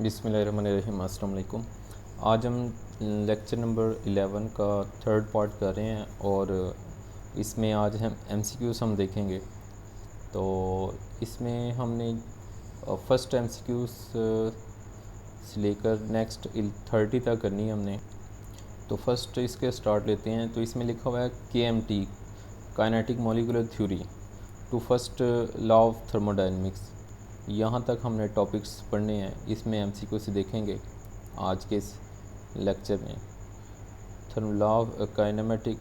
बिस्मिल्लाहिर्रहमानिर्रहीम। अस्सलाम वालेकुम। आज हम लेक्चर नंबर 11 का थर्ड पार्ट कर रहे हैं और इसमें आज हम MCQs हम देखेंगे। तो इसमें हमने फ़र्स्ट MCQs से लेकर नेक्स्ट 30 तक करनी है हमने। तो फर्स्ट इसके स्टार्ट लेते हैं। तो इसमें लिखा हुआ है KMT kinetic molecular theory to first law of thermodynamics. यहाँ तक हमने टॉपिक्स पढ़ने हैं, इसमें MCQ से देखेंगे आज के इस लेक्चर में। Therm law of kinematic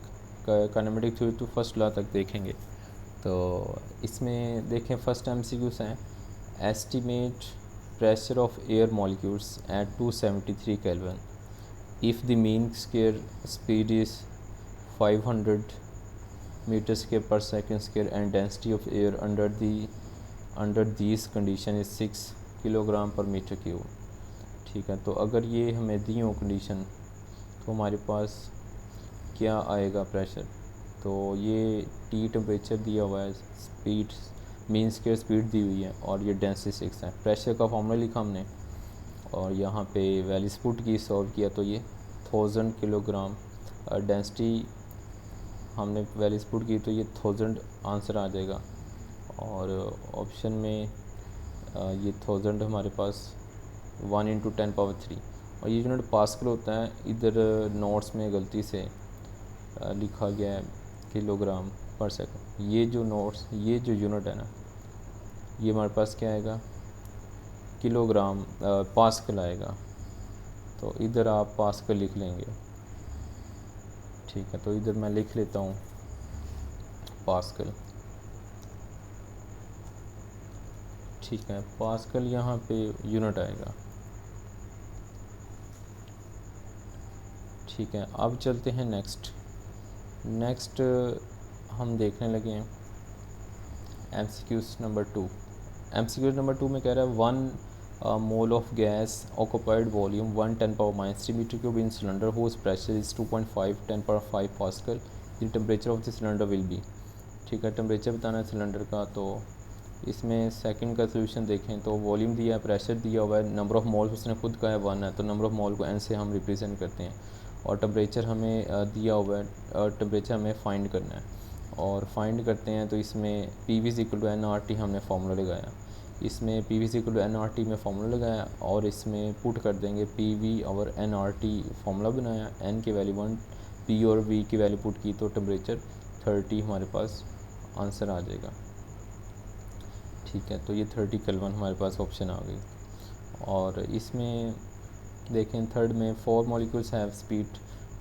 theory to first law तक देखेंगे। तो इसमें देखें फर्स्ट MCQs हैं, estimate pressure of air molecules at 273 kelvin if the mean square speed is 500 metre square per second square and density of air under these condition is 6 kilogram per metre cube. ठीक है, तो अगर ये हमें दी हो condition तो हमारे पास क्या आएगा प्रेशर। तो ये T टेम्परेचर दिया हुआ है, स्पीड मीन स्क्वायर स्पीड दी हुई है और ये डेंसिटी 6 है। प्रेशर का फॉर्मूला लिखा हमने और यहाँ पे वैल्यूज पुट की, सॉल्व किया तो ये 1000 किलोग्राम। डेंसिटी हमने वैल्यूज पुट की तो ये 1000 आंसर आ जाएगा। और ऑप्शन में ये 1000 हमारे पास 1 × 10⁻³ और ये यूनिट पास्कल होता है। इधर नोट्स में गलती से लिखा गया है किलोग्राम पर सेकंड। ये जो यूनिट है ना, ये हमारे पास क्या आएगा, किलोग्राम पास्कल आएगा। तो इधर आप पास्कल लिख लेंगे। ठीक है, तो इधर मैं लिख लेता हूँ पास्कल। ठीक है, पास्कल यहाँ पे यूनिट आएगा। ठीक है, अब चलते हैं नेक्स्ट हम देखने लगे हैं MCQs नंबर 2। MCQ नंबर 2 में कह रहा है 1 mole of gas occupied volume 1 10⁻³ metre cube in cylinder whose pressure is 2.5 10⁻5 pascal the temperature of the cylinder will be. ठीक है, टेम्परेचर बताना है सिलेंडर का। तो इसमें सेकंड का सोल्यूशन देखें तो वॉल्यूम दिया है, प्रेशर दिया हुआ है, नंबर ऑफ़ मोल्स उसने खुद का है 1 है, तो नंबर ऑफ़ मोल को N से हम रिप्रेजेंट करते हैं। और टेम्परेचर हमें दिया हुआ है, टेम्परेचर हमें फाइंड करना है और फाइंड करते हैं। तो इसमें PV = nRT हमने फार्मूला लगाया। इसमें PV = nRT में फार्मूला लगाया और इसमें पुट कर देंगे PV और nRT फार्मूला बनाया। N की वैल्यू 1, P और V की वैल्यू पुट की तो टेम्परेचर 30 हमारे पास आंसर आ जाएगा। ठीक है, तो ये 30 केल्विन हमारे पास ऑप्शन आ गई। और इसमें देखें थर्ड में 4 मॉलिक्यूल्स हैव स्पीड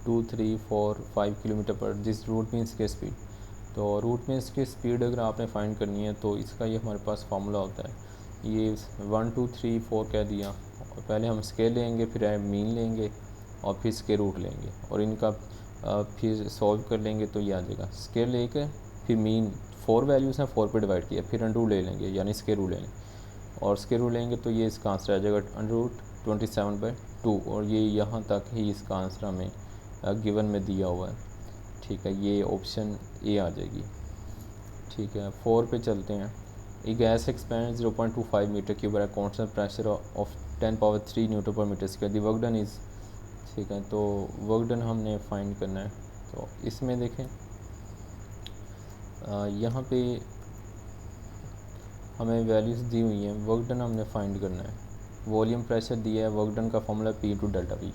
2 3 4 5 किलोमीटर पर दिस रूट मीन्स के स्पीड। तो रूट मीन्स की स्पीड अगर आपने फाइंड करनी है तो इसका ये हमारे पास फार्मूला होता है। ये 1 2 3 4 कह दिया और पहले हम स्केल लेंगे, फिर मीन लेंगे और फिर स्केल रूट लेंगे और इनका फिर सॉल्व कर लेंगे तो ये आ जाएगा। स्केल लेके फिर मीन 4 वैल्यूज़ हैं, 4 पे डिवाइड किया, फिर अंडर रूट ले लेंगे यानी स्केल रूट लेंगे और स्केल रूट लेंगे तो ये इसका आंसर आ जाएगा √27/2 और ये यहाँ तक ही इसका आंसर हमें गिवन में दिया हुआ है। ठीक है, ये ऑप्शन ए आ जाएगी। ठीक है, 4 पे चलते हैं। A gas expand 0.25 metre cube है कॉन्स्टेंट प्रेशर ऑफ 10⁻³ न्यूटन पर metre square the work done is. ठीक है, तो वर्क डन हमने फाइंड करना है। तो इसमें देखें यहाँ पे हमें वैल्यूज़ दी हुई हैं, वर्क डन हमने फाइंड करना है। वॉल्यूम प्रेशर दिया है, वर्क डन का फॉर्मूला P × ΔV।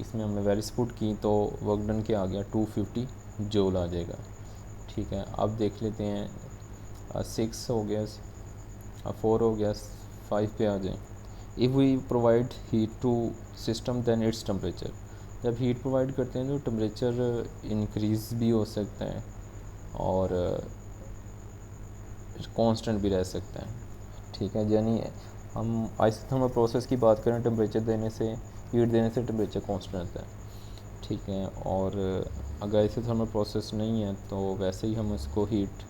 इसमें हमने वैल्यूज़ पुट की तो वर्क डन क्या आ गया, 250 जूल आ जाएगा। ठीक है, अब देख लेते हैं 6 हो गया, 4 हो गया, 5 पे आ जाए। If we provide heat to system than its temperature. जब हीट प्रोवाइड करते हैं तो टेम्परेचर इंक्रीज़ भी हो सकता है और कांस्टेंट भी रह सकता है। ठीक है, यानी हम आइसोथर्मल प्रोसेस की बात करें, टेम्परेचर देने से, हीट देने से टेम्परेचर कांस्टेंट रहता है। ठीक है, और अगर आइसोथर्मल प्रोसेस नहीं है तो वैसे ही हम उसको हीट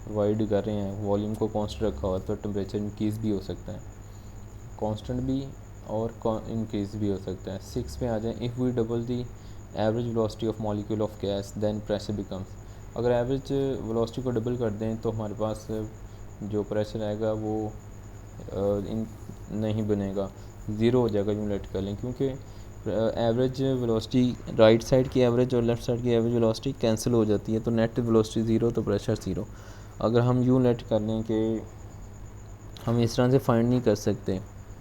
प्रोवाइड कर रहे हैं, वॉल्यूम को कांस्टेंट रखा हुआ तो टेम्परेचर इंक्रीज़ भी हो सकता है, कांस्टेंट भी और इंक्रीज़ भी हो सकता है। 6 पे आ जाए। If we double the average velocity of molecule of gas then pressure becomes. अगर एवरेज वेलोसिटी को डबल कर दें तो हमारे पास जो प्रेशर आएगा वो नहीं बनेगा। ज़ीरो हो जाएगा यूँ लेट कर लें, क्योंकि एवरेज वेलोसिटी राइट साइड की एवरेज और लेफ़्ट साइड की एवरेज वेलोसिटी कैंसिल हो जाती है, तो नेट वेलोसिटी ज़ीरो तो प्रेशर ज़ीरो। अगर हम यूँ लेट कर लें कि हम इस तरह से फाइंड नहीं कर सकते,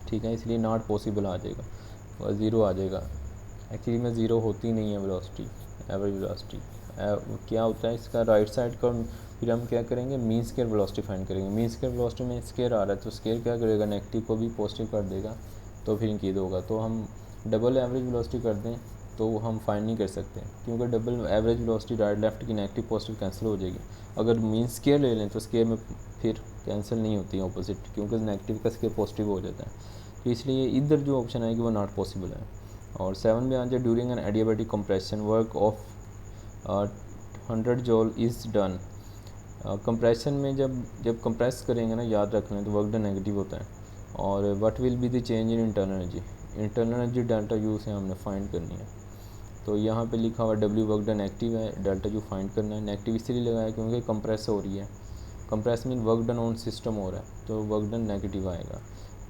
ठीक है, इसलिए नॉट पॉसिबल आ जाएगा और ज़ीरो आ जाएगा। एक्चुअली में ज़ीरो होती नहीं है वेलोसिटी, एवरेज वेलोसिटी। क्या होता है इसका राइट साइड का, फिर हम क्या करेंगे, मीन स्क्वायर वेलोसिटी फाइंड करेंगे। मीन स्क्वायर वेलोसिटी में स्क्वायर आ रहा है तो स्क्वायर क्या करेगा, नेगेटिव को भी पॉजिटिव कर देगा, तो फिर इंक्रीज होगा। तो हम डबल एवरेज वेलोसिटी कर दें तो हम फाइंड नहीं कर सकते, क्योंकि double average velocity right left की नेगेटिव पॉजिटिव कैंसिल हो जाएगी। अगर मीन स्क्वायर ले लें तो स्क्वायर में फिर कैंसिल नहीं होती है ऑपोजिट, क्योंकि नेगेटिव का स्क्वायर पॉजिटिव हो जाता है। तो इसलिए इधर जो ऑप्शन आएगी वो नॉट पॉसिबल है। और 7 में आ जाए, during an adiabatic compression work of 100 जॉल is done. Compression में जब कंप्रेस करेंगे ना, याद रख लें, तो वर्क डन नेगेटिव होता है। और what will be the change in internal energy, internal energy delta U से हमने फाइंड करनी है। तो यहाँ पे लिखा हुआ डब्ल्यू वर्क डन नेगेटिव है, डेल्टा यू फाइंड करना है। नेगेटिव इसलिए लगाया क्योंकि कंप्रेस हो रही है, compress mean work done on system हो रहा है, तो वर्क डन नेगेटिव आएगा।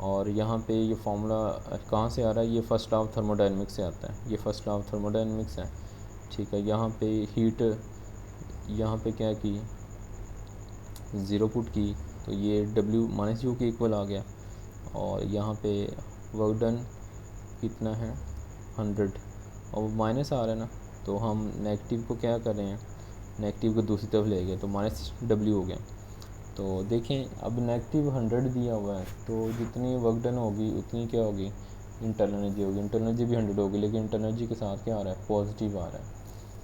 और यहाँ पे ये फार्मूला कहाँ से आ रहा है, ये फर्स्ट लॉ ऑफ थर्मोडायनेमिक्स से आता है, ये फर्स्ट लॉ ऑफ थर्मोडायनेमिक्स है, ठीक है। यहाँ पे हीट, यहाँ पे क्या की, ज़ीरो पुट की, तो ये डब्ल्यू माइनस यू के इक्वल आ गया। और यहाँ पे वर्क डन कितना है, 100, और माइनस आ रहा है ना, तो हम नेगेटिव को क्या कर रहे हैं, नेगेटिव को दूसरी तरफ ले गए, तो माइनस डब्ल्यू हो गया। तो देखें अब नेगेटिव 100 दिया हुआ है, तो जितनी वर्क डन होगी उतनी क्या होगी, इंटरनल एनर्जी होगी। इंटरनल एनर्जी भी 100 होगी, लेकिन इंटरनल एनर्जी के साथ क्या आ रहा है, पॉजिटिव आ रहा है,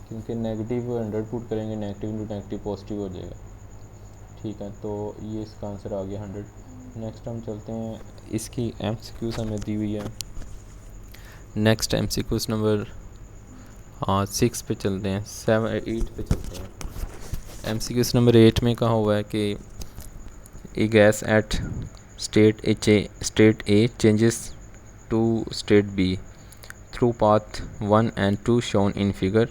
क्योंकि नेगेटिव 100 पुट करेंगे, नेगेटिव इंटू नेगेटिव पॉजिटिव हो जाएगा, ठीक है। तो ये इसका आंसर आ गया 100। नेक्स्ट हम चलते हैं, इसकी MCQs हमें दी हुई है। नेक्स्ट MCQs नंबर 6 पे चलते हैं, 8 पे चलते हैं। MCQs नंबर 8 में कहा हुआ है कि a gas at state A changes to state B through path 1 and 2 shown in figure.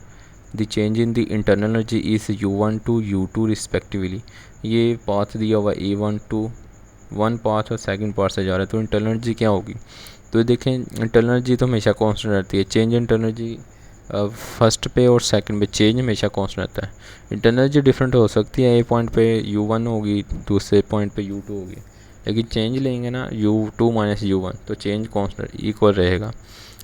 The change in the internal energy is U1 to U2 respectively. ये पाथ दिया हुआ A1 to 1 पाथ और second path से जा रहा है, तो internal energy क्या होगी। तो देखें इंटरनल एनर्जी तो हमेशा कांस्टेंट रहती है, चेंज इंटरनल एनर्जी फर्स्ट पे और सेकंड पे चेंज हमेशा कांस्टेंट रहता है। इंटरनल एनर्जी डिफरेंट हो सकती है, एक पॉइंट पे U1 होगी, दूसरे पॉइंट पे U2 होगी, लेकिन चेंज लेंगे ना U2 माइनस U1, तो चेंज कांस्टेंट इक्वल रहेगा।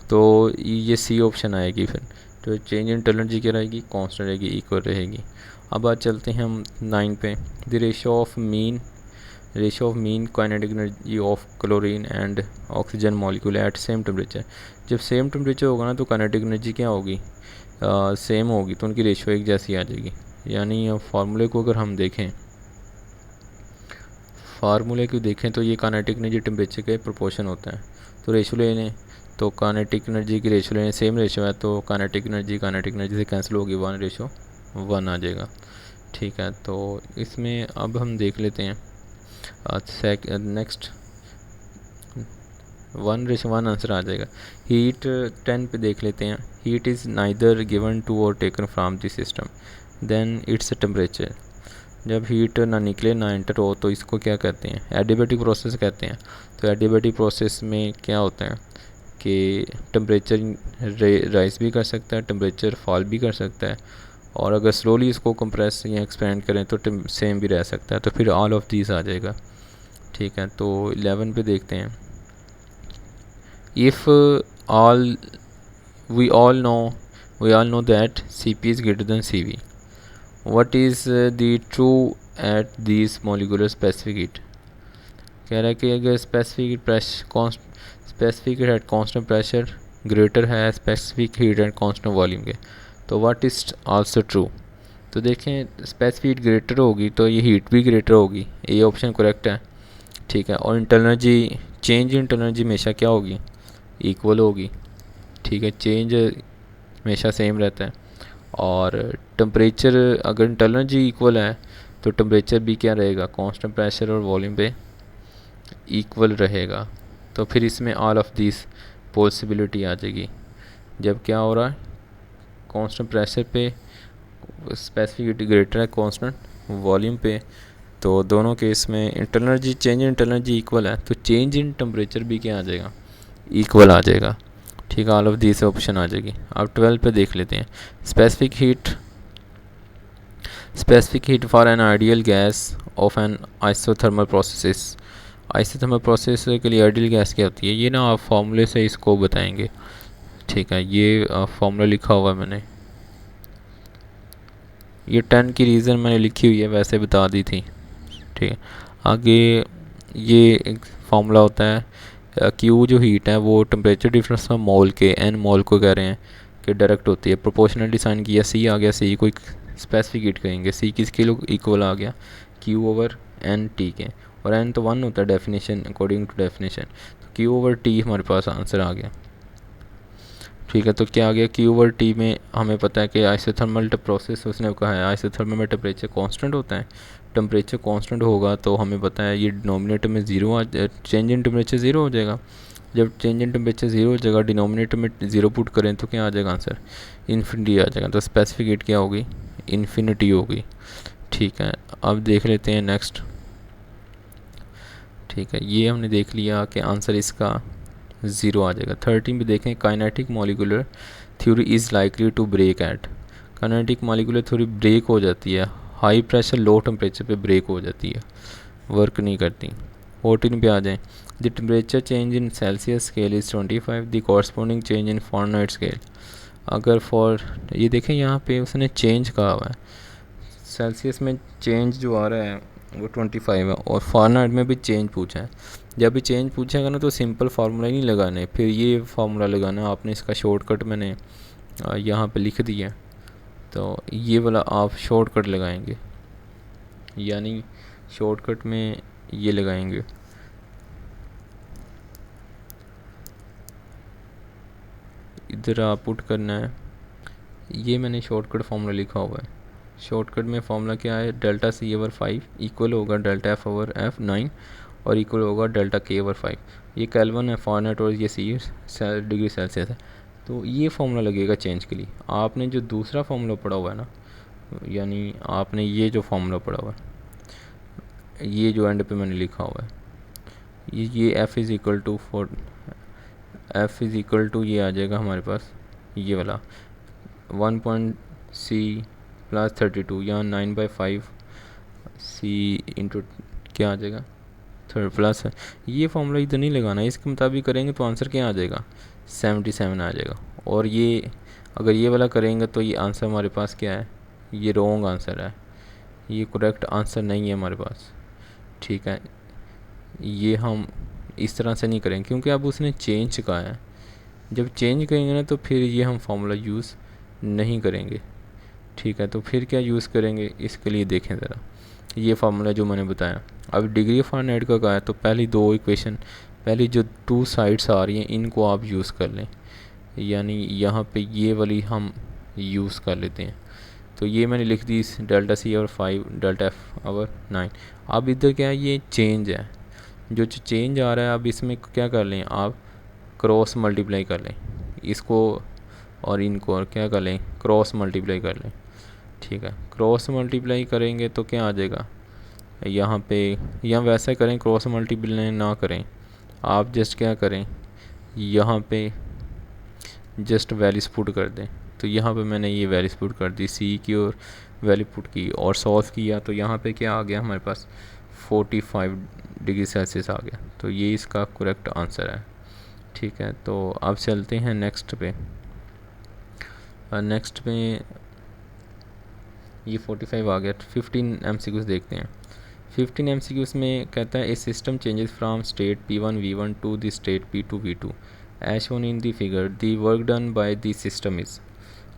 तो ये सी ऑप्शन आएगी फिर, तो चेंज इंटरनल एनर्जी क्या रहेगी, कांस्टेंट रहेगी, इक्वल रहेगी। अब आज चलते हैं हम 9 पे, the ratio of mean kinetic energy of chlorine and oxygen molecule eight same temperature. जब सेम टेम्परेचर होगा ना, तो काइनेटिक एनर्जी क्या होगी, सेम होगी, तो उनकी रेशियो एक जैसी आ जाएगी। यानी फार्मूले को अगर हम देखें, फार्मूले को देखें तो ये काइनेटिक एनर्जी टेम्परेचर के प्रोपोर्शन होता है। तो रेशियो ले लें, तो काइनेटिक एनर्जी की रेशियो लें, सेम रेशियो है, तो काइनेटिक एनर्जी से कैंसिल होगी, 1:1 आ जाएगा, ठीक है। तो इसमें अब हम देख लेते हैं नेक्स्ट 1:1 आंसर आ जाएगा। हीट 10 पे देख लेते हैं, heat is neither given to or taken from the system then its temperature. जब हीट ना निकले ना एंटर हो, तो इसको क्या कहते हैं, एडियाबैटिक प्रोसेस कहते हैं। तो एडियाबैटिक प्रोसेस में क्या होता है कि टेम्परेचर राइज भी कर सकता है, टेम्परेचर फॉल भी कर सकता है, और अगर स्लोली इसको कंप्रेस या एक्सपेंड करें तो सेम भी रह सकता है, तो फिर ऑल ऑफ दीज आ जाएगा, ठीक है। तो 11 पे देखते हैं, if all we all know that CP is greater than CV, what is the true at these molecular specific heat। कह रहा है कि अगर specific heat at constant pressure greater है specific heat at constant volume के, तो what is also true. तो देखें स्पेसिफिक हीट ग्रेटर होगी तो ये हीट भी ग्रेटर होगी, ये ऑप्शन करेक्ट है, ठीक है। और internal energy, change internal energy हमेशा क्या होगी, इक्वल होगी, ठीक है, चेंज हमेशा सेम रहता है। और टेम्परेचर, अगर इंटरनल एनर्जी इक्वल है तो टेम्परेचर भी क्या रहेगा, कांस्टेंट प्रेशर और वॉल्यूम पे इक्वल रहेगा। तो फिर इसमें ऑल ऑफ दिस पॉसिबिलिटी आ जाएगी। जब क्या हो रहा है, कांस्टेंट प्रेशर पे स्पेसिफिक ग्रेटर है कांस्टेंट वॉल्यूम पे, तो दोनों केस में internal energy, change in internal energy equal है, तो चेंज इन टेम्परेचर भी क्या आ जाएगा, इक्वल आ जाएगा। ठीक है, ऑल ऑफ दी से ऑप्शन आ जाएगी। अब 12 पे देख लेते हैं। Specific heat for an ideal gas off N isothermal process. Isothermal process के लिए आइडियल गैस क्या होती है, ये ना आप फॉर्मूले से इसको बताएंगे। ठीक है, ये फॉर्मूला लिखा हुआ है मैंने, ये 10 की रीज़न मैंने लिखी हुई है, वैसे बता दी थी। ठीक है, आगे ये एक फार्मूला होता है, क्यू जो हीट है वो टेम्परेचर डिफरेंस ऑफ मोल के, एन मोल को कह रहे हैं कि डायरेक्ट होती है। प्रोपोर्शनल डिसाइन किया, सी आ गया, सी को एक स्पेसिफिक हीट कहेंगे, सी किसके लोग इक्वल आ गया क्यू ओवर एन टी के, और एन तो 1 होता है डेफिनेशन, अकॉर्डिंग टू डेफिनेशन, तो क्यू ओवर टी हमारे पास आंसर आ गया। ठीक है, तो क्या आ गया, क्यू ओवर टी में हमें पता है कि आइसोथर्मल प्रोसेस उसने कहा है आइसोथर्मल में टेम्परेचर कांस्टेंट होता है। टेम्परेचर कांस्टेंट होगा तो हमें पता है ये डिनोमिनेटर में zero change in temperature zero हो जाएगा। जब चेंज इन टेम्परेचर ज़ीरो हो जाएगा, डिनोमिनेटर में ज़ीरो पुट करें तो क्या आ जाएगा आंसर, इन्फिनिटी आ जाएगा। तो स्पेसिफिक हीट क्या होगी, इन्फिनिटी होगी। ठीक है, अब देख लेते हैं नेक्स्ट। ठीक है, ये हमने देख लिया कि आंसर इसका ज़ीरो आ जाएगा। 13 भी देखें, kinetic molecular theory is likely to break at. Kinetic molecular theory break हो जाती है हाई प्रेशर लो टेम्परेचर पे, ब्रेक हो जाती है, वर्क नहीं करती। 14 पे आ जाएं, the temperature change in Celsius scale is 25, the corresponding change in fortnight scale. अगर फॉर ये देखें यहाँ पे उसने चेंज कहा हुआ है, सेल्सियस में चेंज जो आ रहा है वो 25 है, और फॉरनाइट में भी चेंज पूछा है। जब भी चेंज पूछेगा ना तो सिंपल फार्मूला ही नहीं लगाने, फिर ये फार्मूला लगाना आपने, इसका शॉर्टकट मैंने यहाँ पे लिख दिया, तो ये वाला आप शॉर्टकट लगाएंगे, यानी शॉर्टकट में ये लगाएंगे, इधर आप पुट करना है, ये मैंने शॉर्टकट फार्मूला लिखा हुआ है। शॉर्टकट में फार्मूला क्या है, डेल्टा सी ओवर 5 इक्वल होगा डेल्टा एफ ओवर एफ 9 और इक्वल होगा डेल्टा के ओवर 5। ये केल्विन है फॉरनेट और ये सी डिग्री सेल्सियस है, तो ये फार्मूला लगेगा चेंज के लिए। आपने जो दूसरा फार्मूला पढ़ा हुआ है ना, यानी आपने ये जो फार्मूला पढ़ा हुआ है, ये जो एंड पे मैंने लिखा हुआ है, ये F is equal to F is equal to ये आ जाएगा हमारे पास, ये वाला 1.c प्लस 32 या 9/5 सी इंटू क्या आ जाएगा थर्ड प्लस है। ये फार्मूला इधर नहीं लगाना है, इसके मुताबिक करेंगे तो आंसर क्या आ जाएगा, 77 आ जाएगा। और ये अगर ये वाला करेंगे तो ये आंसर हमारे पास क्या है, ये रॉन्ग आंसर है, ये करेक्ट आंसर नहीं है हमारे पास। ठीक है, ये हम इस तरह से नहीं करेंगे क्योंकि अब उसने चेंज कहा है। जब चेंज करेंगे ना तो फिर ये हम फार्मूला यूज़ नहीं करेंगे। ठीक है, तो फिर क्या यूज़ करेंगे, इसके लिए देखें ज़रा ये फार्मूला जो मैंने बताया। अब डिग्री फॉरनाइट का कहा है तो पहली दो इक्वेशन, पहली जो 2 साइड्स आ रही हैं इनको आप यूज़ कर लें, यानी यहाँ पे ये वाली हम यूज़ कर लेते हैं। तो ये मैंने लिख दी delta C over 5 delta F over 9। अब इधर क्या है, ये चेंज है, जो चेंज आ रहा है अब इसमें क्या कर लें आप, क्रॉस मल्टीप्लाई कर लें इसको और इनको, और क्या कर लें क्रॉस मल्टीप्लाई कर लें। ठीक है, क्रॉस मल्टीप्लाई करेंगे तो क्या आ जाएगा, यहाँ पे या वैसा करें, क्रॉस मल्टीप्लाई ना करें, आप जस्ट क्या करें, यहाँ पे जस्ट वैल्यूज पुट कर दें। तो यहाँ पे मैंने ये वैल्यूज पुट कर दी, सी की और वैल्यू पुट की और सॉल्व किया, तो यहाँ पे क्या आ गया हमारे पास 45 डिग्री सेल्सियस आ गया। तो ये इसका करेक्ट आंसर है। ठीक है, तो अब चलते हैं नेक्स्ट पे। नेक्स्ट में ये 45 आ गया। 15 MCQs देखते हैं। 15 MCQs में कहता है a system changes from state P1 V1 to the state P2 V2 as shown in the figure, the work done by the system is.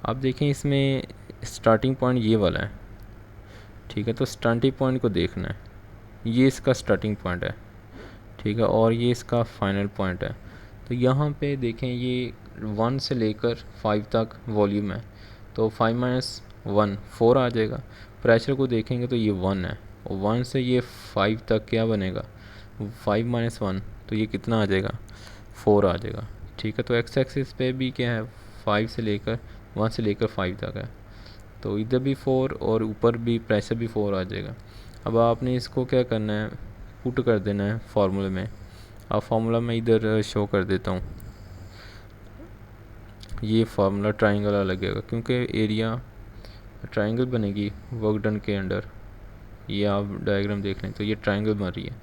आप देखें इसमें स्टार्टिंग पॉइंट ये वाला है। ठीक है, तो स्टार्टिंग पॉइंट को देखना है, ये इसका स्टार्टिंग पॉइंट है। ठीक है, और ये इसका फाइनल पॉइंट है। तो यहाँ पे देखें ये 1 से लेकर 5 तक वॉल्यूम है, तो 5 - 1 4 आ जाएगा। प्रेशर को देखेंगे तो ये 1 है, और 1 से ये 5 तक क्या बनेगा, 5 - 1, तो ये कितना आ जाएगा 4 आ जाएगा। ठीक है, तो एक्स एक्सिस पे भी क्या है 5 से लेकर 1 से लेकर 5 तक है, तो इधर भी 4 और ऊपर भी प्रेशर भी 4 आ जाएगा। अब आपने इसको क्या करना है, पुट कर देना है फार्मूले में। अब फार्मूला मैं इधर शो कर देता हूँ। ये फार्मूला ट्राइंगल वाला लगेगा, क्योंकि एरिया ट्राइंगल बनेगी वर्क डन के अंडर। ये आप डायग्राम देख लें तो ये ट्राइंगल बन रही है।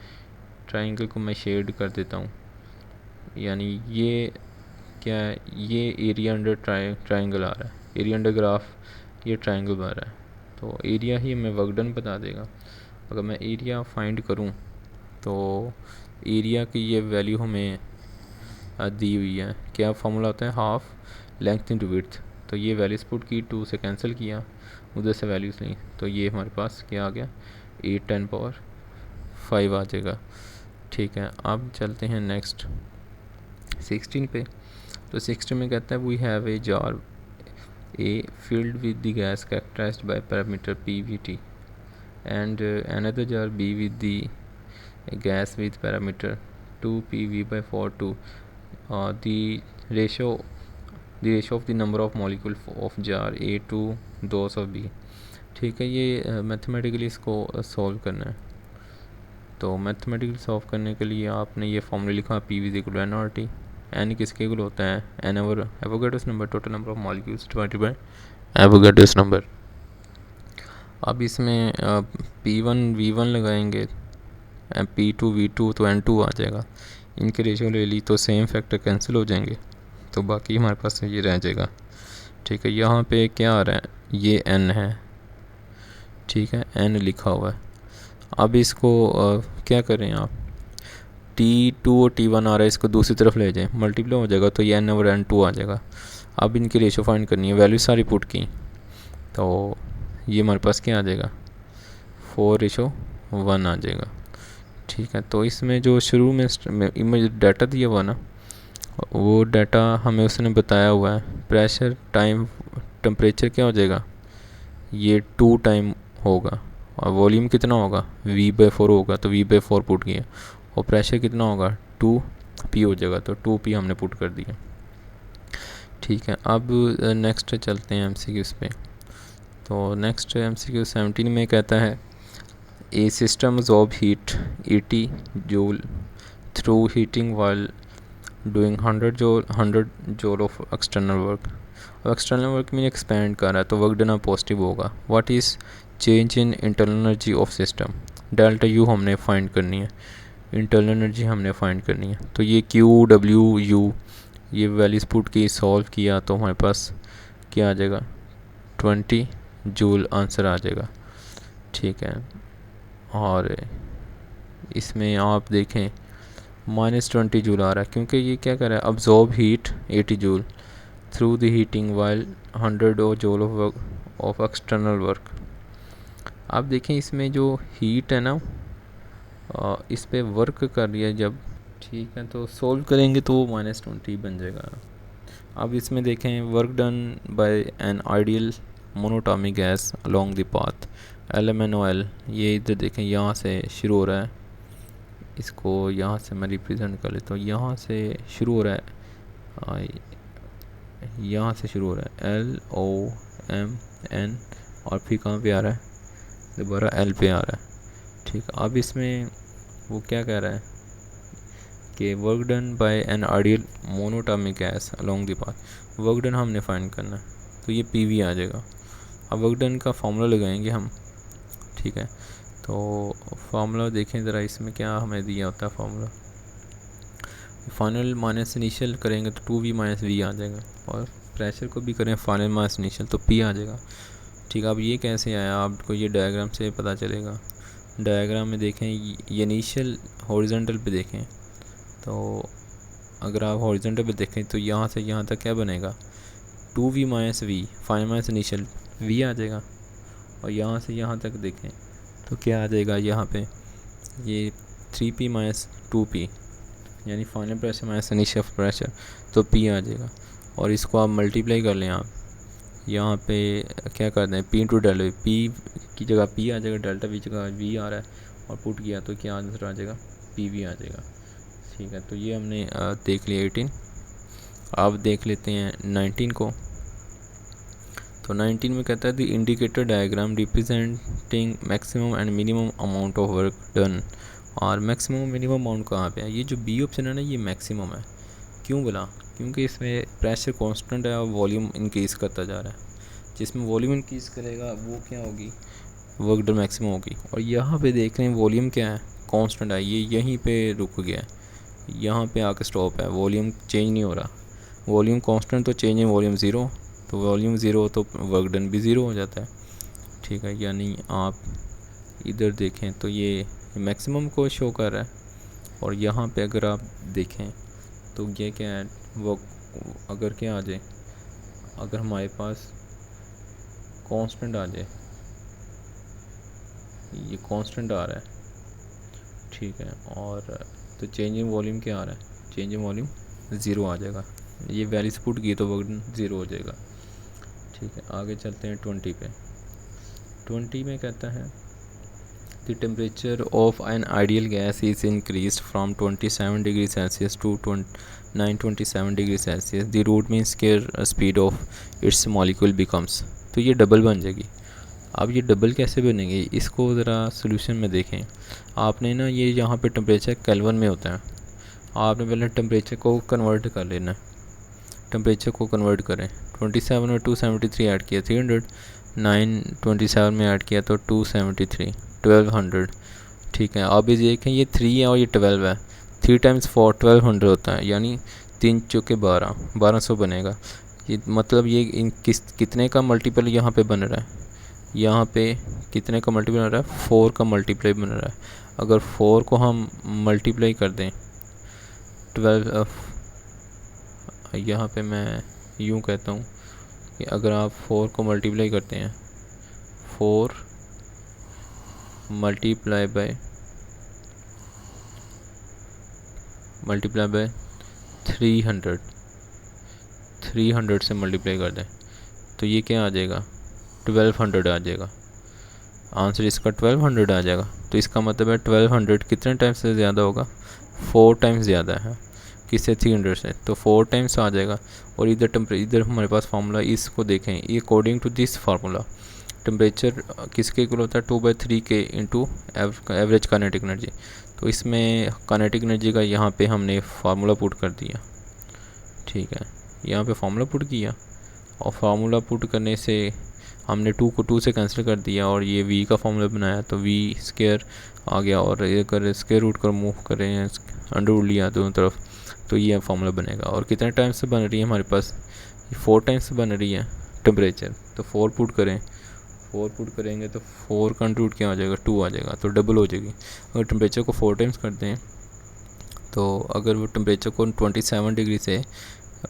ट्राइंगल को मैं शेड कर देता हूँ, यानी ये क्या है, ये एरिया अंडर ट्राइंगल आ रहा है, एरिया अंडर ग्राफ ये ट्राइंगल बन रहा है। तो एरिया ही हमें वर्क डन बता देगा। अगर मैं एरिया फाइंड करूँ तो एरिया की ये वैल्यू हमें दी हुई है। क्या फार्मूला होता है, हाफ लेंथ इनटू विड्थ। तो ये वैल्यूज़ पुट की, 2 से कैंसिल किया, उधर से वैल्यूज़ ली, तो ये हमारे पास क्या आ गया, 8 10 पावर 5 आ जाएगा। ठीक है, अब चलते हैं नेक्स्ट 16 पे। तो 16 में कहता है we have a jar a filled with the gas characterized by parameter PVT and another jar B with the gas with parameter 2PV/4 the ratio of the number of molecule of jar A to those of B। ठीक है, ये mathematically इसको solve करना है। तो mathematically solve करने के लिए आपने ये फॉर्मूला लिखा, P V equal N R T. N किसके इक्वल होता है, N over Avogadro's number, total number of molecules divided by Avogadro's number. अब इसमें P1 V1 लगाएंगे, P2 V2, तो N2 आ जाएगा। इनके रेशियो ले ली तो सेम फैक्टर कैंसिल हो जाएंगे, तो बाकी हमारे पास ये रह जाएगा। ठीक है, यहाँ पे क्या आ रहा है, ये N है, ठीक है, N लिखा हुआ है। अब इसको क्या करें आप, T2 और T1 आ रहा है, इसको दूसरी तरफ ले जाएं, मल्टीप्लाई हो जाएगा, तो ये N ओवर N2 आ जाएगा। अब इनकी रेशो फाइंड करनी है, वैल्यू सारी पुट की, तो ये हमारे पास क्या आ जाएगा, 4:1 आ जाएगा। ठीक है, तो इसमें जो शुरू में इमेज डाटा दिया हुआ ना, वो डाटा हमें उसने बताया हुआ है, प्रेशर टाइम टेम्परेचर क्या हो जाएगा, ये 2 टाइम होगा, और वॉल्यूम कितना होगा, V/4 होगा, तो V/4 पुट किया, और प्रेशर कितना होगा, 2P हो जाएगा, तो 2P हमने पुट कर दिया। ठीक है, अब नेक्स्ट चलते हैं MCQs पे। तो नेक्स्ट MCQ 17 में कहता है a system absorb heat 80 joule through heating while doing 100 joule of external work. अब एक्सटर्नल वर्क में एक्सपेंड कर रहा है, तो वर्क डन पॉजिटिव होगा। What is change in internal energy of system, delta U हमने फाइंड करनी है, इंटरनल एनर्जी हमने फाइंड करनी है। तो ये QW ये वैल्यूज पुट की, सॉल्व किया, तो हमारे पास क्या आ जाएगा, 20 जूल आंसर आ जाएगा। ठीक है, और इसमें आप देखें -20 जूल आ रहा है, क्योंकि ये क्या कर रहा है, absorb heat 80 joule through the heating while 100 joule of external work. आप देखें इसमें जो हीट है ना, इस पे वर्क कर रही है जब, ठीक है, तो सोल्व करेंगे तो वो -20 बन जाएगा। अब इसमें देखें work done bye an ideal monoatomic gas along the path LMNOL, ये इधर देखें यहाँ से शुरू हो रहा है, इसको यहाँ से मैं रिप्रेजेंट कर लेता हूँ, यहाँ से शुरू हो रहा है, यहाँ से शुरू हो रहा है LOMN, और फिर कहाँ पे आ रहा है, दोबारा L पे आ रहा है। ठीक, अब इसमें वो क्या कह रहा है कि work done bye an ideal monoatomic gas along the path, work done हमने फाइंड करना है, तो ये PV आ जाएगा। अब वर्क डन का फॉर्मूला लगाएंगे हम। ठीक है, तो फार्मूला देखें ज़रा, इसमें क्या हमें दिया होता है फार्मूला, फाइनल माइनस इनिशियल करेंगे तो 2V - V आ जाएगा, और प्रेशर को भी करें फाइनल माइनस इनिशियल तो P आ जाएगा। ठीक है, अब ये कैसे आया आपको, ये डायग्राम से पता चलेगा। डायग्राम में देखें, ये इनिशियल हॉरिजॉन्टल पे देखें, तो अगर आप हॉरिजॉन्टल पे देखें तो यहाँ से यहाँ तक क्या बनेगा, 2V - V, final minus initial V आ जाएगा, और यहाँ से यहाँ तक देखें तो क्या आ जाएगा, यहाँ पे ये 3P - 2P, यानी final pressure minus initial pressure, तो P आ जाएगा। और इसको आप मल्टीप्लाई कर लें, आप यहाँ पे क्या करते हैं, P × डेल्टा, P की जगह P आ जाएगा, डेल्टा V जगह V आ रहा है, और पुट किया तो क्या आंसर आ जाएगा, PV आ जाएगा। ठीक है, तो ये हमने देख लिया 18। अब देख लेते हैं 19 को। तो 19 में कहता है the indicator diagram representing maximum and minimum amount of work done, और मैक्सिमम मिनिमम अमाउंट कहाँ पे है, ये जो B ऑप्शन है ना, ये मैक्सिमम है। क्यों बोला, क्योंकि इसमें प्रेशर कांस्टेंट है और वॉल्यूम इंक्रीज़ करता जा रहा है। जिसमें वॉल्यूम इंक्रीज़ करेगा वो क्या होगी, वर्क डन मैक्सिमम होगी। और यहाँ पे देख रहे हैं वॉल्यूम क्या है, कांस्टेंट है, ये यहीं पे रुक गया है, यहाँ पे आके स्टॉप है, वॉल्यूम चेंज नहीं हो रहा। वॉल्यूम कांस्टेंट तो चेंज इन वॉल्यूम ज़ीरो, तो वॉल्यूम ज़ीरो तो वर्क डन भी ज़ीरो हो जाता है। ठीक है, यानी आप इधर देखें तो ये मैक्सिमम को शो कर रहा है। और यहाँ पे अगर आप देखें तो ये क्या है, वो अगर क्या आ जाए, अगर हमारे पास कांस्टेंट आ जाए, ये कांस्टेंट आ रहा है, ठीक है, और तो चेंज इन वॉल्यूम क्या आ रहा है, चेंज इन वॉल्यूम ज़ीरो आ जाएगा। ये वैल्यूज पुट की तो वर्क ज़ीरो हो जाएगा। ठीक है, आगे चलते हैं 20 पे। 20 में कहता है the temperature of an ideal gas is increase from 27 degree Celsius to 927 degree Celsius. The root mean square speed of its molecule becomes. तो ये डबल बन जाएगी। अब ये डबल कैसे बनेगी, इसको ज़रा सोल्यूशन में देखें। आपने ना ये यहाँ पे टेम्परेचर केल्विन में होता है, आपने पहले टेम्परेचर को कन्वर्ट कर लेना है। टेम्परेचर को कन्वर्ट करें, 27 में 273 ऐड किया 300, 927 में ऐड किया तो 273, 1200। ठीक है, अब ये देखें ये 3 है और ये 12 है, 3 टाइम्स 4 1200 होता है, यानी 3 चौके 12, 1200 बनेगा। ये मतलब ये कितने का मल्टीपल यहाँ पे बन रहा है, यहाँ पे कितने का मल्टीपल बन रहा है, 4 का मल्टीप्लाई बन रहा है। अगर 4 को हम मल्टीप्लाई कर दें 12, यहाँ पे मैं यूँ कहता हूँ कि अगर आप 4 को मल्टीप्लाई करते हैं, 4 मल्टीप्लाई बाय 300 से मल्टीप्लाई कर दें तो ये क्या आ जाएगा, 1200 आ जाएगा। आंसर इसका 1200 आ जाएगा। तो इसका मतलब है 1200 कितने टाइम्स से ज़्यादा होगा, 4 टाइम्स ज़्यादा है किससे, 300 से, तो 4 टाइम्स आ जाएगा। और इधर हमारे पास फार्मूला, इसको देखें, ये according to this formula temperature किसके इक्वल होता है, 2/3 के इंटू एवरेज काइनेटिक एनर्जी। तो इसमें काइनेटिक एनर्जी का यहाँ पे हमने फार्मूला पुट कर दिया। ठीक है, यहाँ पे फार्मूला पुट किया और फार्मूला पुट करने से हमने 2 को 2 से कैंसिल कर दिया और ये v का फार्मूला बनाया तो v स्क्वायर आ गया। और अगर स्क्वायर रूट कर मूव करें, अंडर रूट लिया दोनों तरफ, तो ये फार्मूला बनेगा। और कितने टाइम से बन रही है हमारे पास, 4 टाइम्स से बन रही है टेम्परेचर, तो 4 पुट करें, 4 पुट करेंगे तो 4 का अंडर रूट क्या आ जाएगा, 2 आ जाएगा, तो डबल हो जाएगी। अगर टेम्परेचर को 4 टाइम्स करते हैं तो अगर वो टेम्परेचर को 27 डिग्री से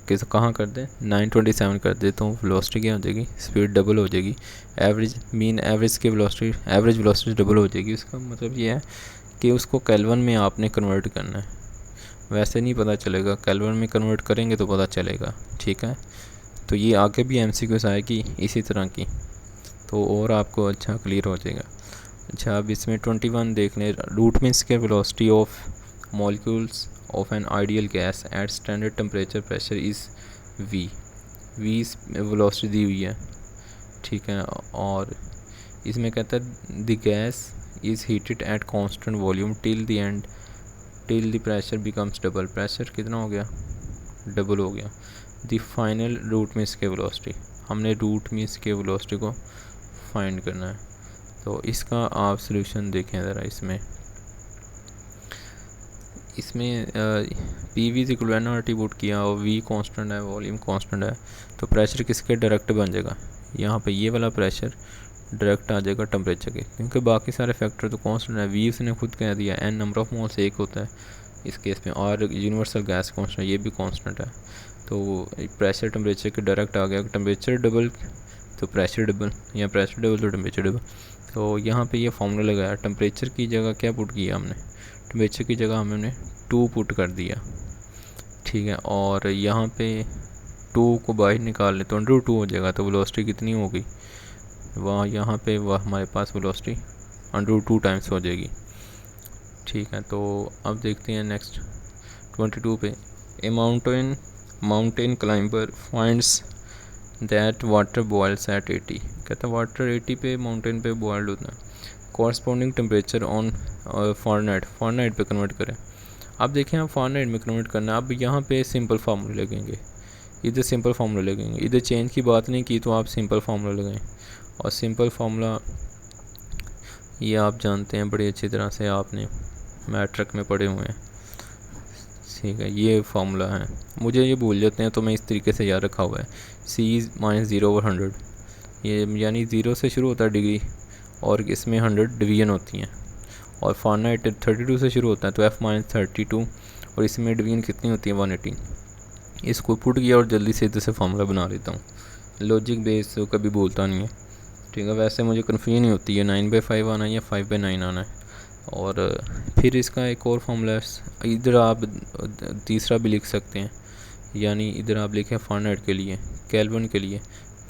कैसे कहाँ कर दें, 927 कर दे तो वेलोसिटी क्या हो जाएगी, स्पीड डबल हो जाएगी। एवरेज वेलोसिटी डबल हो जाएगी। उसका मतलब ये है कि उसको केल्विन में आपने कन्वर्ट करना है, वैसे नहीं पता चलेगा, केल्विन में कन्वर्ट करेंगे तो पता चलेगा। ठीक है, तो ये आगे भी MCQs आएगी इसी तरह की, तो और आपको अच्छा क्लियर हो जाएगा। अच्छा, अब इसमें 21 देख लें। रूट मीन्स के velocity of molecules of an ideal gas at standard temperature pressure is v velocity दी हुई है। ठीक है, और इसमें कहता है the gas is heated at constant volume till the pressure becomes double. Pressure कितना हो गया, डबल हो गया। द फाइनल रूट मीन्स के वेलोसिटी, हमने रूट मीन्स के वेलोसिटी को फाइंड करना है। तो इसका आप सॉल्यूशन देखें ज़रा। इसमें P V equal N R T put किया और वी कांस्टेंट है, वॉल्यूम कांस्टेंट है, तो प्रेशर किसके डायरेक्ट बन जाएगा, यहाँ पे ये वाला प्रेशर डायरेक्ट आ जाएगा टेम्परेचर के, क्योंकि बाकी सारे फैक्टर तो कांस्टेंट है। वी उसने खुद कह दिया, एन नंबर ऑफ मोल्स एक होता है इस केस में, और यूनिवर्सल गैस कांस्टेंट ये भी कांस्टेंट है। तो प्रेशर टेम्परेचर के डायरेक्ट आ गया, टेम्परेचर डबल तो प्रेशर डबल, या प्रेशर डबल तो टेम्परेचर डबल। तो यहाँ पे ये फार्मूला लगाया, टेम्परेचर की जगह क्या पुट किया हमने, टेम्परेचर की जगह हमने 2 पुट कर दिया। ठीक है, और यहाँ पे 2 को बाहर निकाल लें तो अंडर 2 हो जाएगा, तो वेलोसिटी कितनी होगी, वहाँ यहाँ पे वह हमारे पास वेलोसिटी अंडर 2 टाइम्स हो जाएगी। ठीक है, तो अब देखते हैं नेक्स्ट 22 पे। A mountain climber finds that water boils at 80। कहता है वाटर 80 पे माउंटेन पे बॉयल्ड होता है। कॉरस्पॉन्डिंग टेम्परेचर ऑन फॉरनाइट पे कन्वर्ट करें। अब देखें आप फ़ारेनहाइट में कन्वर्ट करना है। अब यहाँ पे सिंपल फार्मूले लगेंगे, इधर सिंपल फार्मूला लगेंगे, इधर चेंज की बात नहीं की तो आप सिंपल फार्मूला लगाएं। और सिंपल फार्मूला ये आप जानते हैं बड़ी अच्छी तरह से, आपने मैट्रिक में पढ़े हुए हैं, ठीक है। ये फार्मूला है, मुझे ये भूल जाते हैं तो मैं इस तरीके से याद रखा हुआ है, C-0/100, ये यानी 0 से शुरू होता है डिग्री और इसमें 100 डिवीजन होती हैं। और फ़ारेनहाइट 32 से शुरू होता है तो F-32 और इसमें डिवीजन कितनी होती है 180। इसको पुट किया और जल्दी से इधर से फार्मूला बना लेता हूँ, लॉजिक बेस तो कभी भूलता नहीं है, ठीक है। वैसे मुझे कन्फ्यूजन नहीं होती है 9/5 आना है या 5/9 आना है। और फिर इसका एक और फार्मूला है, इधर आप तीसरा भी लिख सकते हैं, यानी इधर आप लिखें फ़ारेनहाइट के लिए, केल्विन के लिए।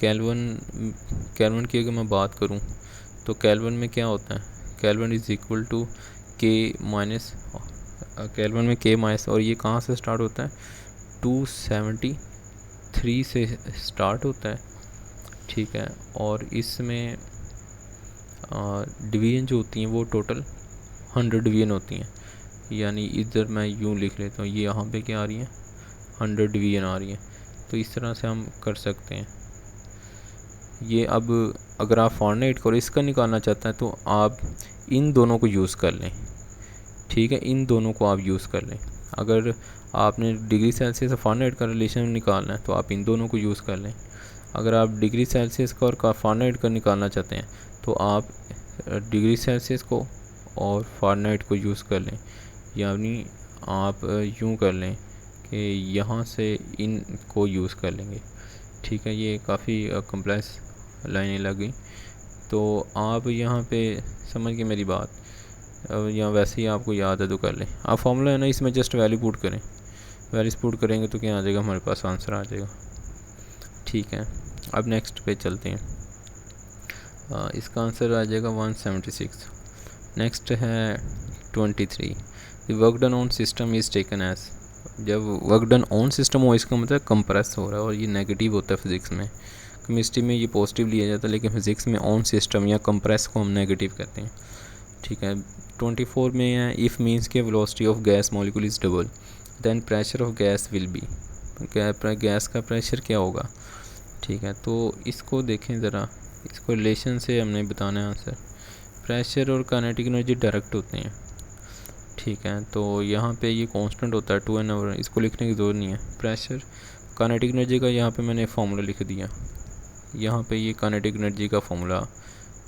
केल्विन की अगर मैं बात करूं तो केल्विन में क्या होता है, kelvin is equal to K minus, kelvin में K माइनस, और ये कहाँ से स्टार्ट होता है 273 से स्टार्ट होता है, ठीक है। और इसमें डिवीजन जो होती हैं वो टोटल 100 डिवीजन होती हैं, यानी इधर मैं यूँ लिख लेता हूँ, ये यहाँ पे क्या आ रही है 100 डिवीजन आ रही है। तो इस तरह से हम कर सकते हैं ये। अब अगर आप फ़ारेनहाइट को इसका निकालना चाहते हैं तो आप इन दोनों को यूज़ कर लें, ठीक है, इन दोनों को आप यूज़ कर लें। अगर आपने डिग्री सेल्सियस और फ़ारेनहाइट का रिलेशन निकालना है तो आप इन दोनों को यूज़ कर लें। अगर आप डिग्री सेल्सियस का और फ़ारेनहाइट का निकालना चाहते हैं तो आप डिग्री सेल्सियस को और फ़ारेनहाइट को यूज़ कर लें, यानी आप यूँ कर लें कि यहाँ से इन को यूज़ कर लेंगे, ठीक है। ये काफ़ी कम्प्लेक्स लाइनें लग गई तो आप यहाँ पे समझ गए मेरी बात, या वैसे ही आपको याद है तो कर लें। आप फार्मूला है ना, इसमें जस्ट वैल्यू पुट करें, वैल्यूज पुट करेंगे तो क्या आ जाएगा, हमारे पास आंसर आ जाएगा, ठीक है। अब नेक्स्ट पे चलते हैं, इसका आंसर आ जाएगा 176। नेक्स्ट है 23, the work done on system is taken as. जब वर्क डन ऑन सिस्टम हो इसका मतलब कंप्रेस हो रहा है, और ये नेगेटिव होता है फिज़िक्स में। केमिस्ट्री में ये पॉजिटिव लिया जाता है, लेकिन फिज़िक्स में ऑन सिस्टम या कंप्रेस को हम नेगेटिव कहते हैं, ठीक है। 24 में है, इफ़ मीन्स के velocity of gas molecule is double then pressure of gas will be, गैस का प्रेशर क्या होगा, ठीक है। तो इसको देखें ज़रा, इसको रिलेशन से हमने बताना है आंसर। प्रेशर और काइनेटिक एनर्जी डायरेक्ट होते हैं, ठीक है। तो यहाँ पे ये कांस्टेंट होता है 2n/, इसको लिखने की ज़रूरत नहीं है। प्रेशर काइनेटिक एनर्जी का यहाँ पे मैंने फार्मूला लिख दिया, यहाँ पे ये काइनेटिक एनर्जी का फार्मूला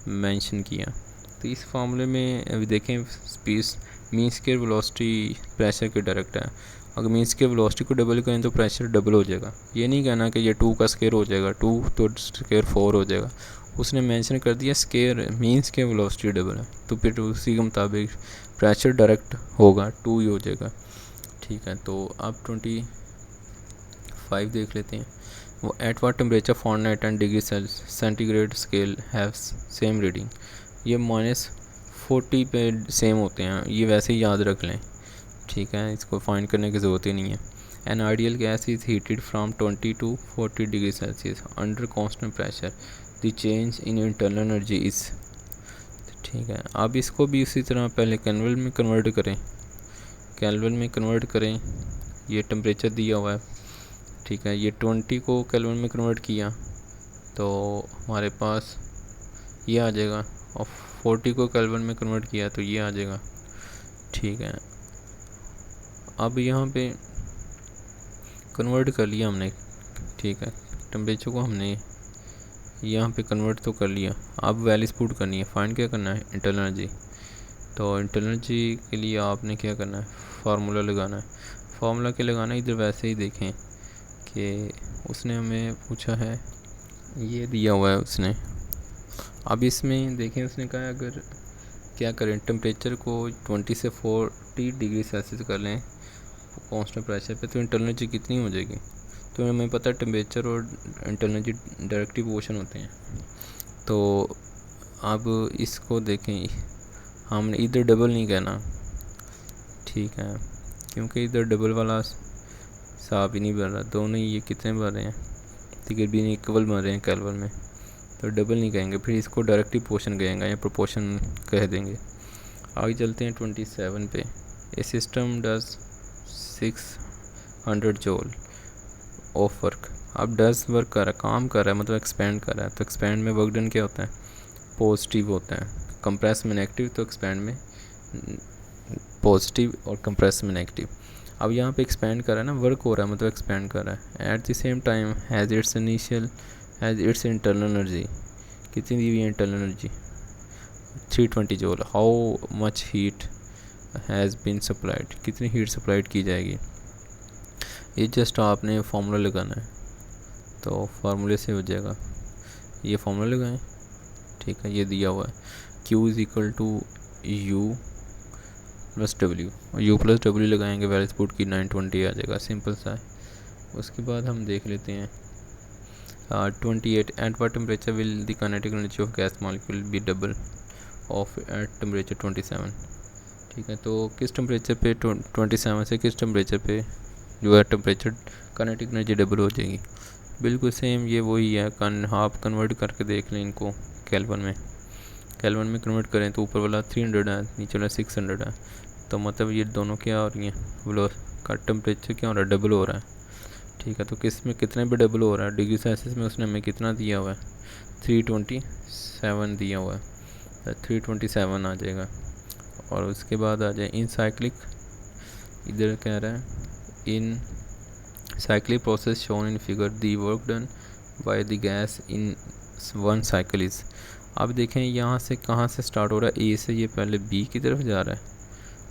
मेंशन किया। तो इस फार्मूले में अभी देखें, space mean square velocity pressure के डायरेक्ट है। अगर मीन स्क्वायर वेलोसिटी को डबल करें तो प्रेशर डबल हो जाएगा। ये नहीं कहना कि ये 2 का स्क्वायर हो जाएगा, 2 तो स्क्वायर 4 हो जाएगा। उसने मेंशन कर दिया square mean square velocity double है, तो फिर उसी के मुताबिक प्रेशर डायरेक्ट होगा 2 ही हो जाएगा, ठीक है। तो अब 25 देख लेते हैं। वो at what temperature Fahrenheit and degree centigrade scale have same reading. ये -40 पे सेम होते हैं, ये वैसे ही याद रख लें, ठीक है। इसको फाइंड करने की ज़रूरत ही नहीं है। N ideal gas is heated from 20 to 40 degree Celsius under constant pressure, the change in internal energy is, ठीक है। अब इसको भी उसी तरह पहले केल्विन में कन्वर्ट करें, केल्विन में कन्वर्ट करें। ये टेम्परेचर दिया हुआ है, ठीक है। ये 20 को केल्विन में कन्वर्ट किया तो हमारे पास ये आ जाएगा, और 40 को केल्विन में कन्वर्ट किया तो ये आ जाएगा, ठीक है। अब यहाँ पे कन्वर्ट कर लिया हमने, ठीक है। टेम्परेचर को हमने यहाँ पे कन्वर्ट तो कर लिया। अब वैल्यूज पुट करनी है, फाइंड क्या करना है, इंटरनल एनर्जी। तो इंटरनल एनर्जी के लिए आपने क्या करना है, फार्मूला लगाना है। फार्मूला क्या लगाना है, इधर वैसे ही देखें कि उसने हमें पूछा है, ये दिया हुआ है उसने। अब इसमें देखें उसने कहा है अगर क्या करें, टेम्परेचर को 20 से 40 डिग्री सेल्सियस कर लें कांस्टेंट प्रेशर पे, तो इंटरनल एनर्जी कितनी हो जाएगी। तो हमें पता है टेम्परेचर और इंटरनल एनर्जी डायरेक्टली प्रोपोर्शन होते हैं। तो अब इसको देखें, हमने इधर डबल नहीं कहना, ठीक है, क्योंकि इधर डबल वाला हिसाब ही नहीं बन रहा। दोनों ये कितने बन रहे हैं, तकरीबन इक्वल बन रहे हैं केल्विन में, तो डबल नहीं कहेंगे, फिर इसको डायरेक्टली प्रोपोर्शन कहेंगे या प्रोपोर्शन कह देंगे। आगे चलते हैं 27 पे। A system does 600 joule of work. अब डज वर्क कर रहा है, काम कर रहा है, मतलब एक्सपेंड कर रहा है। तो एक्सपेंड में वर्क डन क्या होता है, पॉजिटिव होता है। कंप्रेस में नेगेटिव, तो एक्सपेंड में पॉजिटिव और कंप्रेस में नेगेटिव। अब यहाँ पे एक्सपेंड कर रहा है ना, वर्क हो रहा है मतलब एक्सपेंड कर रहा है। At the same time has its internal energy, कितनी दी हुई है internal energy, 320 joule. How much heat has been supplied, कितनी हीट सप्लाइड की जाएगी। ये जस्ट आपने फार्मूला लगाना है, तो फार्मूले से हो जाएगा। ये फार्मूला लगाएं, ठीक है, ये दिया हुआ है Q is equal to U plus W, U plus W लगाएंगे, वैल्यूज पुट की 920 आ जाएगा, सिंपल सा है। उसके बाद हम देख लेते हैं 28 at what temperature will the kinetic energy of gas molecule be double of at temperature 27। ठीक है, तो किस टेम्परेचर पे 27 से किस टेम्परेचर पे जो है टेम्परेचर काइनेटिक एनर्जी डबल हो जाएगी। बिल्कुल सेम ये वही है, आप कन्वर्ट करके देख लें इनको केल्विन में कन्वर्ट करें तो ऊपर वाला 300 है, नीचे वाला 600 है। तो मतलब ये दोनों क्या हो रही हैं, वो का टेम्परेचर क्या हो रहा है, डबल हो रहा है। ठीक है, तो किस में कितने पे डबल हो रहा है, डिग्री सेल्सियस में उसने हमें कितना दिया हुआ है, 327 दिया हुआ है, तो 327 आ जाएगा। और उसके बाद आ जाए इन साइक्लिक, इधर कह रहा है इन cyclic process shown in figure the work done by the gas in one cycle is. अब देखें यहाँ से कहाँ से स्टार्ट हो रहा है, ए से ये पहले बी की तरफ जा रहा है,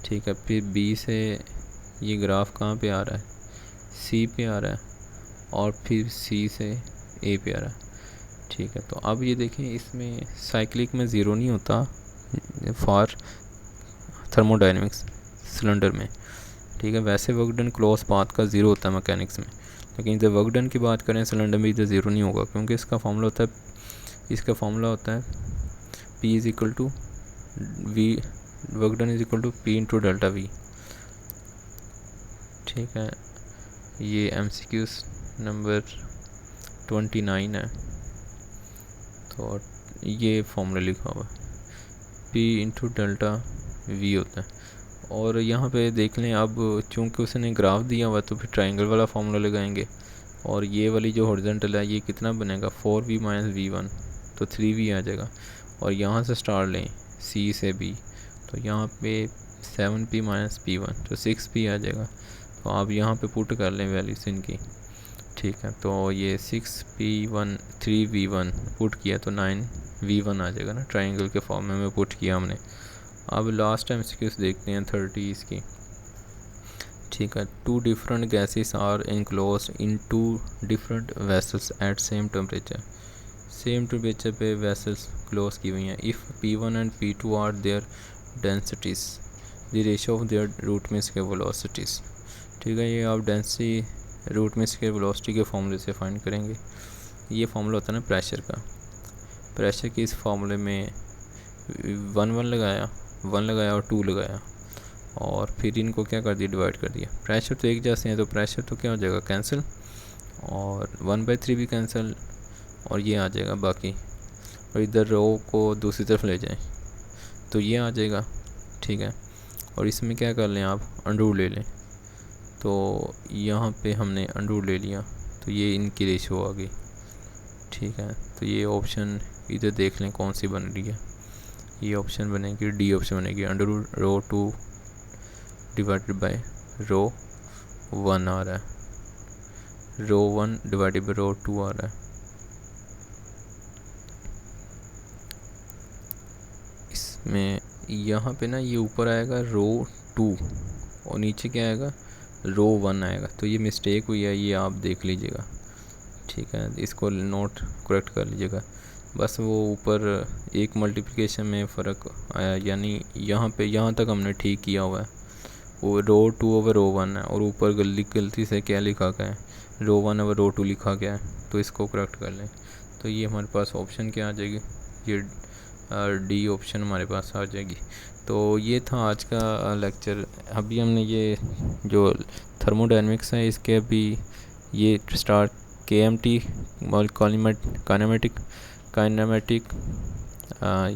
ठीक है, फिर बी से ये ग्राफ कहाँ पे आ रहा है, सी पे आ रहा है, और फिर सी से ए पे आ रहा है। ठीक है, तो अब ये देखें इसमें साइक्लिक में ज़ीरो नहीं होता फॉर थर्मोडाइनमिक्स सिलेंडर में। ठीक है, वैसे वर्क डन क्लोज पाथ का ज़ीरो होता है मैकेनिक्स में, लेकिन जब वर्क डन की बात करें सिलेंडर में इधर ज़ीरो नहीं होगा, क्योंकि इसका फार्मूला होता है P is equal to V, work done is equal to P into delta V। ठीक है, ये MCQ नंबर 29 है, तो ये फार्मूला लिखा हुआ P इंटू डेल्टा V होता है। और यहाँ पे देख लें, अब चूँकि उसने ग्राफ दिया हुआ तो फिर ट्रायंगल वाला फार्मूला लगाएंगे, और ये वाली जो हॉरिजॉन्टल है ये कितना बनेगा, 4V माइनस V1, तो 3V आ जाएगा। और यहाँ से स्टार्ट लें C से B, तो यहाँ पे 7P माइनस P1, तो 6P आ जाएगा। तो आप यहाँ पे पुट कर लें वैल्यूज इनकी। ठीक है, तो ये 6P1 3V1 पुट किया तो 9V1 आ जाएगा ना, ट्रायंगल के फॉर्म में पुट किया हमने। अब लास्ट टाइम MCQs देखते हैं 30 की। ठीक है, 2 different gases are enclosed in 2 different vessels at same temperature पे वेसल्स क्लोज की हुई हैं। If P1 and P2 are their densities the ratio of their root means के वेलोसिटीज़। ठीक है, ये आप डेंसिटी रूट मीन्स के वेलोसिटी के फॉर्मूले से फाइंड करेंगे। ये फार्मूला होता है ना प्रेशर का, प्रेशर के इस फार्मूले में 1 लगाया और 2 लगाया, और फिर इनको क्या कर दिया, डिवाइड कर दिया। प्रेशर तो एक जैसे हैं, तो प्रेशर तो क्या हो जाएगा, कैंसिल, और 1/3 भी कैंसिल, और ये आ जाएगा बाकी। और इधर रो को दूसरी तरफ ले जाएं तो ये आ जाएगा। ठीक है, और इसमें क्या कर लें आप, अंडर ले लें, तो यहाँ पे हमने अंडर ले लिया, तो ये इनकी रेशो आ गई। ठीक है, तो ये ऑप्शन इधर देख लें कौन सी बन रही है, ये ऑप्शन बनेगी, डी ऑप्शन बनेगी, अंडर रो 2 डिवाइडेड बाय रो 1 आ रहा है, रो 1 डिवाइडेड बाय रो 2 आ रहा है। इसमें यहाँ पे ना ये ऊपर आएगा रो 2 और नीचे क्या आएगा, रो 1 आएगा, तो ये मिस्टेक हुई है, ये आप देख लीजिएगा। ठीक है, इसको नोट करेक्ट कर लीजिएगा। बस वो ऊपर एक मल्टीप्लिकेशन में फ़र्क आया, यानी यहाँ तक हमने ठीक किया हुआ है, वो रो 2 ओवर रो 1 है, और ऊपर गलती से क्या लिखा गया है, रो 1 ओवर रो 2 लिखा गया है, तो इसको करेक्ट कर लें। तो ये हमारे पास ऑप्शन क्या आ जाएगी, ये डी ऑप्शन हमारे पास आ जाएगी। तो ये था आज का लेक्चर। अभी हमने ये जो थर्मोडायनेमिक्स है इसके अभी ये स्टार्ट KMT काइनेमेटिक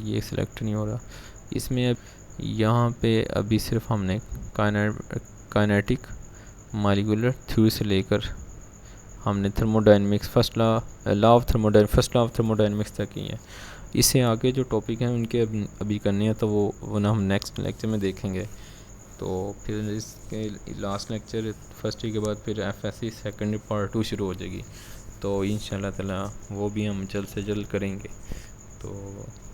ये सिलेक्ट नहीं हो रहा इसमें। अब यहाँ पे अभी सिर्फ हमने काइनेटिक मॉलिक्यूलर थ्योरी से लेकर हमने थर्मोडायनेमिक्स लॉ ऑफ थर्मोडायनेमिक्स तक की है। इससे आगे जो टॉपिक हैं उनके अभी करने हैं, तो वो ना हम नेक्स्ट लेक्चर में देखेंगे। तो फिर इसके लास्ट लेक्चर फर्स्ट के बाद फिर FSC सेकंड पार्ट 2 शुरू हो जाएगी। तो इंशाल्लाह ताला वो भी हम जल्द से जल्द करेंगे। तो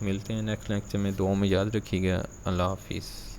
मिलते हैं नेक्स्ट लेक्चर में। दुआ में याद रखिएगा। अल्लाह हाफिज़।